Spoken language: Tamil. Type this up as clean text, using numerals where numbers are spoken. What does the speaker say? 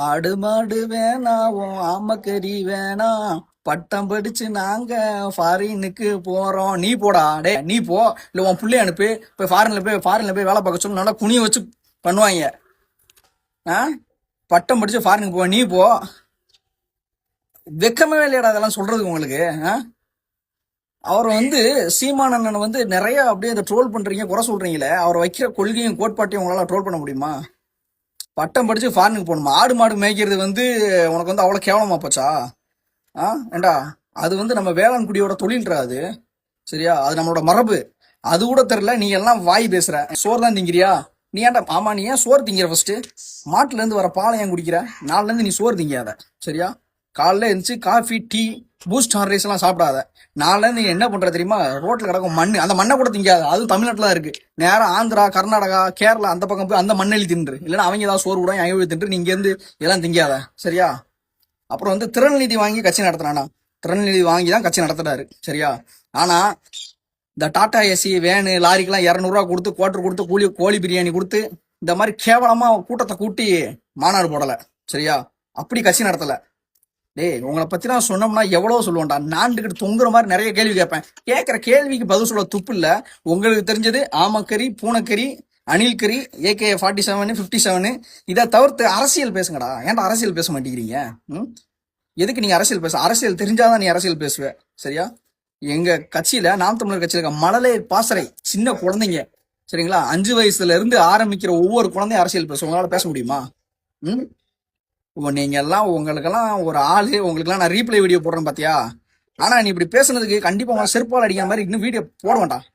ஆடு மாடு வேணாம் ஆமக்கறி வேணாம் பட்டம் படிச்சு நாங்க ஃபாரினுக்கு போறோம். நீ போடா, டே நீ போ. இல்ல உன் பிள்ளை அனுப்பு, போய் ஃபாரின்ல போய் வேலை பார்க்க சொல்லி நல்லா குனிய வச்சு பண்ணுவாங்க. ஆ பட்டம் படிச்சு ஃபாரினுக்கு போ, நீ போ. வெக்கமே இல்லையாடா அதெல்லாம் சொல்றதுக்கு உங்களுக்கு? அவர் சீமான் அண்ணனை நிறைய அப்படியே இந்த ட்ரோல் பண்றீங்க, குறை சொல்றீங்களே. அவர் வைக்கிற கொள்கையும் கோட்பாட்டையும் உங்களால ட்ரோல் பண்ண முடியுமா? பட்டம் படிச்சு ஃபாரினுக்கு போகணுமா? ஆடு மாடு மேய்க்கிறது உனக்கு அவ்வளவு கேவலமா போச்சா? ஏண்டா, அது நம்ம வேளாண் குடியோட தொழில்றா அது. சரியா? அது நம்மளோட மரபு. அது கூட தெரியல, நீ எல்லாம் வாய் பேசுற. சோறு தான் திங்கிறியா? நீ ஏன்டா ஆமா, நீ ஏன் சோறு திங்கிற? ஃபர்ஸ்ட் மாட்டுல இருந்து வர பாலை ஏன் குடிக்கிற? நாலுல இருந்து நீ சோறு திங்காத. சரியா? காலைல இருந்துச்சு காஃபி டீ பூஸ்ட் ஹார்லிக்ஸ் எல்லாம் சாப்பிடாத. நாலுல இருந்து நீ என்ன பண்ற தெரியுமா? ரோட்ல கிடக்கும் மண்ணு, அந்த மண்ணை கூட திங்காத. அதுவும் தமிழ்நாட்டுல தான் இருக்கு. நேரம் ஆந்திரா கர்நாடகா கேரளா அந்த பக்கம் போய் அந்த மண்ணெளி தின்று. இல்லைன்னா அவங்க ஏதாவது சோறு கூட அங்கே தின்று. நீ இங்க இருந்து இதெல்லாம் திங்காத. சரியா? அப்புறம் திறன்நிதி வாங்கி கட்சி நடத்துறானா? திறன்நிதி வாங்கி தான் கட்சி நடத்துறாரு. சரியா? ஆனா இந்த டாடா ஏசி வேனு லாரிக்கெல்லாம் 200 கொடுத்து குவார்டர் கொடுத்து கோழி பிரியாணி கொடுத்து இந்த மாதிரி கேவலமா கூட்டத்தை கூட்டி மாநாடு போடல. சரியா? அப்படி கட்சி நடத்தல. டேய், உங்களை பத்தி நான் சொன்னோம்னா எவ்வளவு சொல்லுவேன்டா. நாண்டுகிட்டு தொங்குற மாதிரி நிறைய கேள்வி கேட்பேன். கேட்கிற கேள்விக்கு பதில் சொல்ல துப்பு இல்ல. உங்களுக்கு தெரிஞ்சது ஆமக்கறி, பூனைக்கறி, அணில்கறி, AK-47 57. இதை தவிர்த்து அரசியல் பேசுங்கடா. ஏன்டா அரசியல் பேச மாட்டேங்கிறீங்க? எதுக்கு நீங்க அரசியல் பேச? அரசியல் தெரிஞ்சாதான் நீ அரசியல் பேசுவ. சரியா? எங்க கட்சியில, நாம் தமிழர் கட்சியில இருக்க மழலை பாசறை சின்ன குழந்தைங்க, சரிங்களா, 5 வயசுல இருந்து ஆரம்பிக்கிற ஒவ்வொரு குழந்தையும் அரசியல் பேசும். உங்களால பேச முடியுமா? ம் நீங்க எல்லாம், உங்களுக்கெல்லாம் ஒரு ஆளு, உங்களுக்கெல்லாம் நான் ரீப்ளை வீடியோ போடுறேன் பாத்தியா? ஆனா நீ இப்படி பேசுனதுக்கு கண்டிப்பா உங்க செருப்பால் அடிக்கிற மாதிரி இன்னும் வீடியோ போட வேண்டாம்.